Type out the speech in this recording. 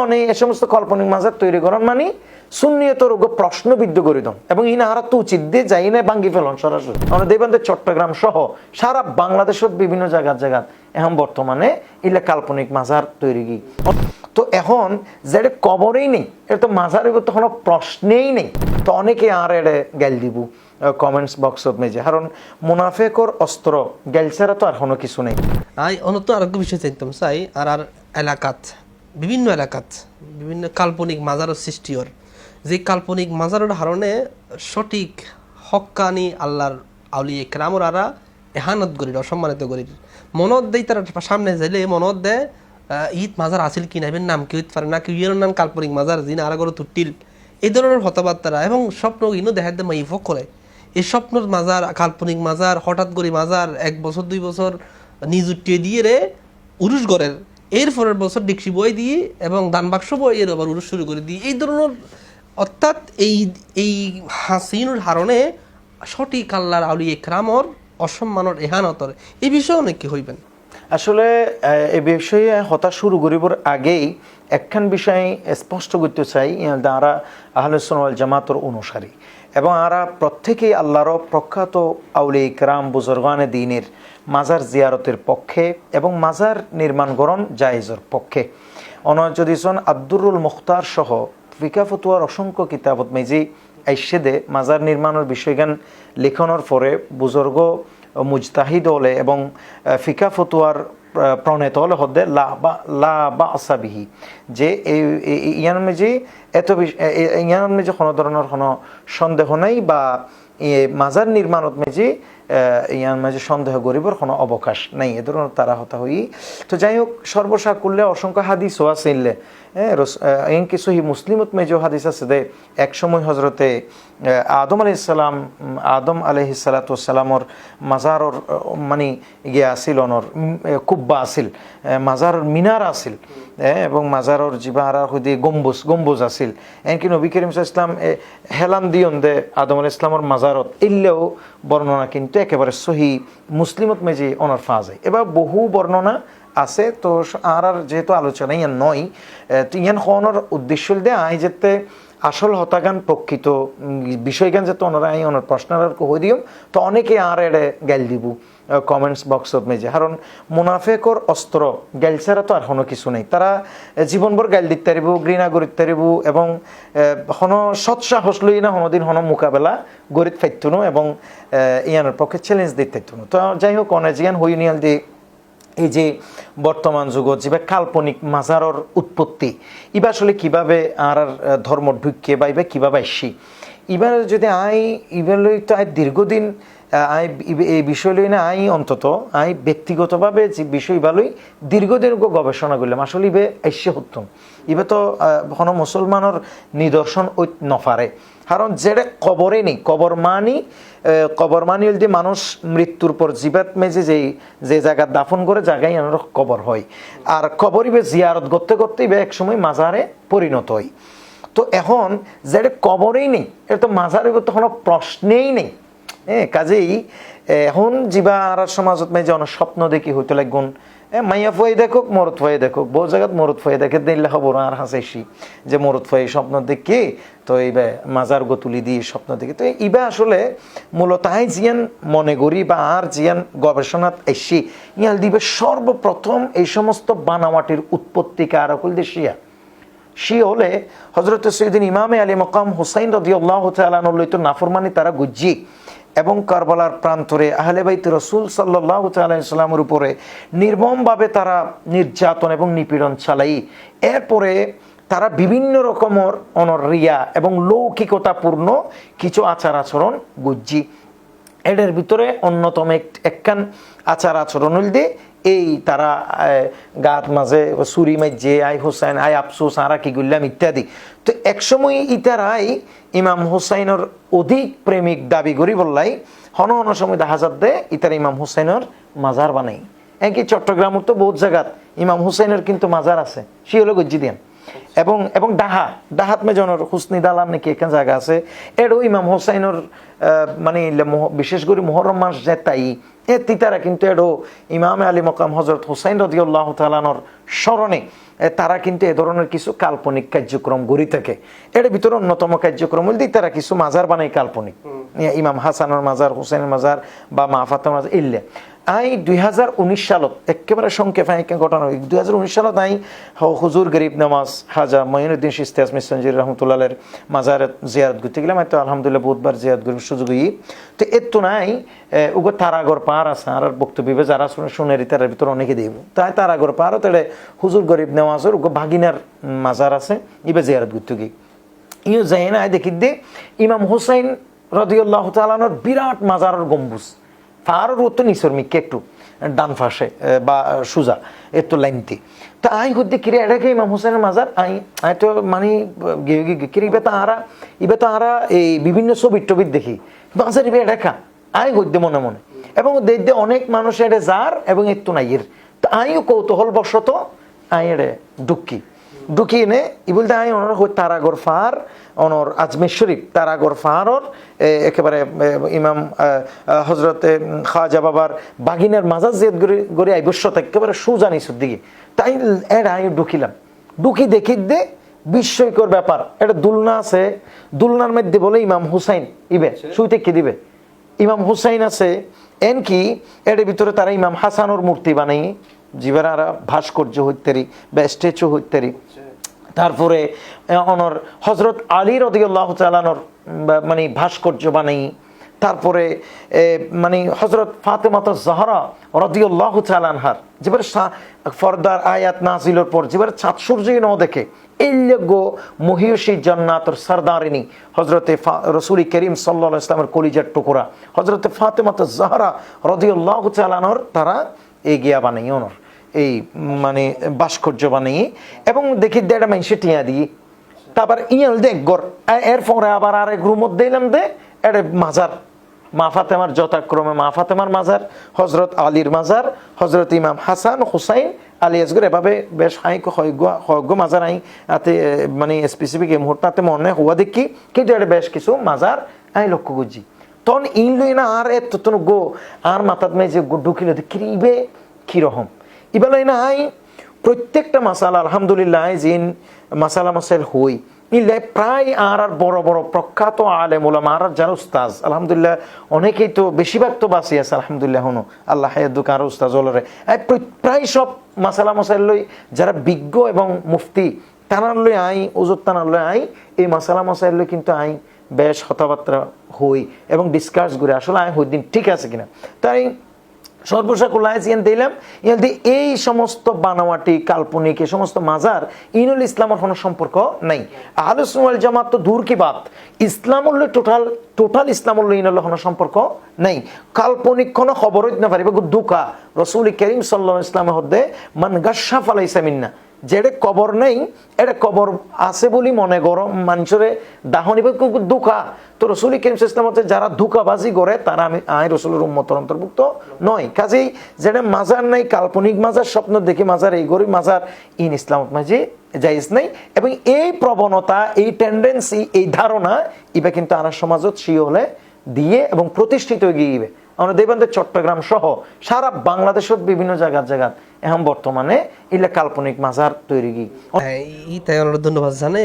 অনেক এ সমস্ত কাল্পনিক মাজার তৈরি করার মানে সুন্নিয়ত রোগ প্রশ্নবিদ্ধ করে দেন এবং ইনা হারা তো উচিত দিয়ে যাই না ভাঙ্গি ফেলন সরাসরি। আমরা দেখবেন চট্টগ্রাম সহ সারা বাংলাদেশের বিভিন্ন জায়গা এখন বর্তমানে ইলে কাল্পনিক মাজার তৈরি কি। তো এখন যেটা কবরেই নেই এটা তো মাজারের তো কোনো প্রশ্নেই নেই। তো অনেকে আর এটা গেল দিব কমেন্টস বক্সত মেজে, কারণ মুনাফেকর অস্ত্র গেল ছাড়া তো আর কোনো কিছু নেই। অনত আরেক বিষয় চাইতাম চাই আর এলাকাত বিভিন্ন কাল্পনিক মাজারের সৃষ্টি হর, যে কাল্পনিক মাজারের হারণে সঠিক হক্কানি আল্লাহর আউলিয়া কেরামর আরা এহানত গরির অসম্মানিত গরির মনত দেয়, তার সামনে যাইলে মনত দেয় ঈদ মাজার আসিল কিনা এবার নাম কি হইতে পারে না কি ইয়ের নাম কাল্পনিক মাজার যিন আর গরো তুটিল এই ধরনের কথাবার্তারা এবং স্বপ্ন ইনো দেখা দেয় মাইফ করে। এই স্বপ্নর মাজার কাল্পনিক মাজার হঠাৎ করে মাজার 1 বছর 2 বছর নিযুক্তি দিয়ে রে উরুষ গড়ের এর পরের বছর ডিক্সি বই দিয়ে এবং দান বাক্স বই এর আবার উরুষ শুরু করে দিয়ে এই ধরনের, অর্থাৎ এই হাসিনুর হারণে সঠিক আল্লাহর আউলিয়া ইকরামর অসম্মানর এহানতর এই বিষয়ে অনেক কি হইবেন। আসলে এই বিষয়ে হতা শুরু করিবার আগেই একখান বিষয় স্পষ্ট করতে চাই, যারা আহলে সুন্নাত ওয়াল জামাতের অনুসারী এবং আরা প্রত্যেকেই আল্লাহর প্রখ্যাত আউলিয়া ইকরাম বুজুর্গানে দ্বীনের মাজার জিয়ারতের পক্ষে এবং মাজার নির্মাণকরণ জায়েজের পক্ষে। অনজদিসন আব্দুরুল মুখতার সহ ফিকা ফতুয়ার অসংখ্য কিতাবত মেজি আইসেদে মাজার নির্মাণের বিষয়জ্ঞান লেখনের পরে বুজুর্গ মুজতাহিদ হলে এবং ফিকা ফতুয়ার প্রণেত হলে হদ্দে লা বা আসাবিহি যে ইয়ান মেজি ইয়ান মেজি কোনো ধরনের কোনো সন্দেহ নাই বা মাজার নির্মাণত মেজি ইয়ান মাঝে সন্দেহ করিবার কোনো অবকাশ নাই, এ ধরনের তারা হতা হই। তো যাই হোক সর্বসা করলে অসংখ্য হাদিস হওয়া চিনলে এন কিছু হি মুসলিমত মেজো হাদিস আছে দে এক সময় হজরতে আদম আলাইহিসসালামের মাজারর মানে গিয়া আসিল অনর কুব্বা আসিল, মাজারর মিনার আসিল এবং মাজারর জিবাহারার হইতে গম্বুজ আসিল। এনকি নবী করিম সাল্লাল্লাহু আলাইহি ওয়াসাল্লাম হেলান দিয়ন দে আদম আলাইহিস সালামের মাজারত ইল্লেও বর্ণনা কিন্তু একেবারে সহি মুসলিমত মেজি অনর পাওয়া যায়। এবার বহু বর্ণনা আছে, তো আর যেহেতু আলোচনা ইয়ান নয় তো ইয়ান হওয়ানোর উদ্দেশ্য দিয়ে আই যেতে আসল হতাগান প্রকৃত বিষয়গান যাতে ওনারা আই ওনার প্রশ্নের হয়ে দিও। তো অনেকে আর এড়ে গেল দিব কমেন্টস বক্সত মেজে, কারণ মুনাফেকর অস্ত্র গেল ছাড়া তো আর কোনো কিছু নেই। তারা জীবনভর গাইল দিতে পারিব, ঘৃণা গরিত পারিব এবং হন সৎসাহস লই না হনদিন হন মোকাবেলা গরিত ফাইতুনো এবং ইয়ানের পক্ষে চ্যালেঞ্জ দিতে ফাইতুনো। তো যাই হোক অনেক জিয়ান হই নিয়াল দিয়ে এই যে বর্তমান যুগত যে কাল্পনিক মাজারর উৎপত্তি ইবা আসলে কিভাবে আর ধর্ম ঢুকিয়ে বা ইবা কিভাবে আসছি এবার যদি ইবার তো দীর্ঘদিন এই বিষয় লই না অন্তত ব্যক্তিগতভাবে যে বিষয় ইবালই দীর্ঘদিন গবেষণা করলাম আসলে ইবে আইসে হতাম ইবে তো কোনো মুসলমানের নিদর্শন ওই নফারে, কারণ যেটা কবরে নেই কবর মানি হল যে মানুষ মৃত্যুর পর জীবাত মেজে যে জায়গা দাফন করে জায়গায় আমার কবর হয়, আর কবর ইবে জিয়ারত করতে করতে ইবে একসময় মাজারে পরিণত হয়। তো এখন যেটা কবরেই নেই এটা তো মাজারের তো কোনো প্রশ্নেই নেই। কাজেই এখন জীবা আর সমাজত মেজে অনেক স্বপ্ন দেখি হইতে লাগুন মাইয়া ফুয়ে দেখুক মরত ফুয়ে দেখুক, বহু জায়গাত মরত ফুয়ে দেখে দিলে খবর আর হাসাইছি যে মরত ফুয়ে স্বপ্ন দেখি তো এইবা মাজার তুলি দিয়ে স্বপ্ন দেখি। তো ইবা আসলে মূলত জিয়ান মনে করি বা আর জিয়ান গবেষণাত এসি ইয়াল দিবে সর্বপ্রথম এই সমস্ত বানাওয়াটির উৎপত্তি কারকুল দেশিয়া হলে হজরত সৈয়দিন ইমামে আলী মকাম হুসাইন রাদিয়াল্লাহু তাআলা আনহু তো নাফরমানি তারা গুজ্জি এবং কারবালার প্রান্তরে আহলে বাইত রাসূল সাল্লাল্লাহু তাআলা আলাইহি সাল্লামের উপরে নির্মমভাবে তারা নির্যাতন এবং নিপীড়ন চালাই। এরপরে তারা বিভিন্ন রকমের অনরিয়া এবং লৌকিকতাপূর্ণ কিছু আচার আচরণ গুজ্জি। এদের ভিতরে অন্যতম একখান আচার আচরণ হল দিয়ে এই তারা গাত মাঝে সুরি মাইজে আই হুসাইন আই আফসোস আরা কি গুল্লাম ইত্যাদি। তো একসময় ইতারাই ইমাম হুসাইনের অধিক প্রেমিক দাবি করি বললাই হন হন সময় দেখা যাচ্ছে ইতারা ইমাম হুসাইনের মাজার বানাই। এমনকি চট্টগ্রামের তো বহুত জায়গাত ইমাম হুসাইনের কিন্তু মাজার আছে, সে হলো গজ্জি দিয়ান এবং ডাহাত মেজনের হুসনি দালান নাকি এখানে জায়গা আছে, এরও ইমাম হুসাইনের মানে বিশেষ করে মুহররম মাস যে তাই এ তিতারা কিন্তু এডো ইমাম আলী মকাম হজরত হুসাইন রাদিয়াল্লাহু তাআলার স্মরণে তারা কিন্তু এ ধরনের কিছু কাল্পনিক কার্যক্রম গড়ি থাকে। এর ভিতরে অন্যতম কার্যক্রম বলতে তারা কিছু মাজার বানাই কাল্পনিক, ইমাম হাসানের মাজার, হুসেনের মাজার বা মা ফাতেমার মাজার ইল্লে। আই 2019 সালত একেবারে সংক্ষেপে ঘটনা 2019 সালত আই হুজুর গরিব নামাজ হাজা মঈনুদ্দিন চিশতি আজমির সঞ্জির রহমতুল্লাহের মাজার জিয়ারত করতে গেলাম। তো আলহামদুলিল্লাহ বুধবার জিয়ারত করার সুযোগ হই। তো এর তো নাই উগো তারাগর পার আছে আর বক্তব্য যারা শুনেরি তার ভিতরে অনেকে দিব তাই তারাগর পারও তাহলে হুজুর গরিব নামাজের উগো ভাগিনার মাজার আছে ইবে জিয়ারত করতে গিয়ে ইও যাই না দেখি দে ইমাম হুসাইন রাদিয়াল্লাহু তাআলার বিরাট মাজারের গম্বুজ ফারর তো নিসর মিকে একটু ডান পাশে বা সুজা একটু লাইনতি। তা আই হদ্দে কিরে এটাকে ইমাম হোসেনের মাজার আই তো মানে কিরে ইবে তো আরা এই বিভিন্ন ছবির টবির দেখি মাজার ইবে এটা আই হদ্দে মনে মনে এবং দেখতে অনেক মানুষ এটা যার এবং একটু নাই এর। তা আইও কৌতূহল বশত আই এড়ে ঢুকি এনে ই বলতে আই ওনার তারাগর ফার অনর আজমের শরীফ তারাগর ফারর একেবারে ইমাম হজরতে খাজা বাবার বাগিনার মাজার জিয়াদ গড়ে আইবশ্যত একেবারে সুজানিসুর দিকে তাই এটা আমি ঢুকি দেখি দে বিস্ময়কর ব্যাপার। এটা দুলনা আছে, দুলনার মধ্যে বলে ইমাম হুসাইন ইবে শুইতে কি দিবে ইমাম হুসাইন আছে এন কি এর ভিতরে তারা ইমাম হাসানোর মূর্তি বানাই জীবের ভাস্কর্য হইতেরি বা স্ট্যাচু হইতেরি। তারপরে অনর হজরত আলী রাদিয়াল্লাহু তাআলার মানে ভাস্কর্য বানাই। তারপরে মানে হজরত ফাতেমাতুজ জাহরা রাদিয়াল্লাহু তাআলা আনহার যেবার ফরদার আয়াত নাজিলের পর যেবার চাঁদ সূর্য ন দেখে এই গো মহিয়সী জান্নাতের সরদারিনী হজরতে রাসূল করিম সাল্লাল্লাহু আলাইহি ওয়াসাল্লামের কলিজার টুকরা হজরতে ফাতেমাতুজ জাহরা রাদিয়াল্লাহু তাআলা আনহার তারা এগিয়া বানাই অনর এই মানে ভাস্কর্য বানিয়ে এবং দেখি দেড় মাইসে টিয়া দিই। তারপর ইয়াল দেখ গর এরপরে আবার আরেক রুমত দিলাম দে এটা মাজার মা ফাতেমার যথাক্রমে মা ফাতেমার মাজার, হজরত আলীর মাজার, হজরত ইমাম হাসান হুসাইন আলী আসগর এভাবে বেশ হয়গ্য মাজার আই আতে মানে স্পেসিফিক এই মুহূর্তে মনে হওয়া দেখি কিন্তু এটা বেশ কিছু মাজার আই লক্ষ্য করছি। তখন ইনলই না আর এত গো আর মাথাত মে যে ঢুকিল দেখি কিরকম ইবেলাই না আই প্রত্যেকটা মাসালা আলহামদুলিল্লাহ জিন মাসালা মাসাইল হই ইলে প্রায় আর বড় বড় প্রখ্যাত আলেম ওলামা আর যারা উস্তাজ আলহামদুলিল্লাহ অনেকেই তো বেশিরভাগ তো বাঁচি আছে আলহামদুলিল্লাহ হনো আল্লাহ হায়াদুক আর উস্তাজ ওলরে প্রায় সব মাসালা মাসাইল লই যারা বিজ্ঞ এবং মুফতি তানার লই আই ওজত তানার লই আই এই মাসালা মাসাইল লই কিন্তু আই বেশ কথাবার্তা হই এবং ডিসকাস করে আসলে আই হই দিন ঠিক আছে কিনা। তাই দিলাম এই সমস্ত বানাওয়াটি কাল্পনিক এই সমস্ত মাজার ইনুল ইসলামের কোনো সম্পর্ক নাই। আহলে সুন্নাত ওয়াল জামাত তো দূর কি বাত ইসলামুল টোটাল ইসলামুল ইনুল কোনো সম্পর্ক নাই। কাল্পনিক কোনো খবর হইতে না পারিবে দুকা রাসূল করিম সাল্লাল্লাহু আলাইহি ওয়াসাল্লাম হদে মান গাশশা ফালাইসা মিন্না যেটা কবর নেই এটা কবর আছে বলি মনে করো মানুষের দাহনিব দুঃখা তো রসুল করিম ইসলামতে যারা ধোঁকাবাজি করে তারা আমি রসুলের উম্মতের অন্তর্ভুক্ত নয়। কাজেই যেটা মাজার নাই কাল্পনিক মাজার স্বপ্ন দেখে মাজার এই গরিব মাজার ইন ইসলামত মাঝে জায়েজ নাই এবং এই প্রবণতা এই টেন্ডেন্সি এই ধারণা ইবা কিন্তু আর সমাজত সিও হলে দিয়ে এবং প্রতিষ্ঠিত গিয়ে আমরা দেখবেন চট্টগ্রাম সহ সারা বাংলাদেশের বিভিন্ন জায়গা এখন বর্তমানে ইলে কাল্পনিক মাজার তৈরি তাই ধন্যবাদ জানাই।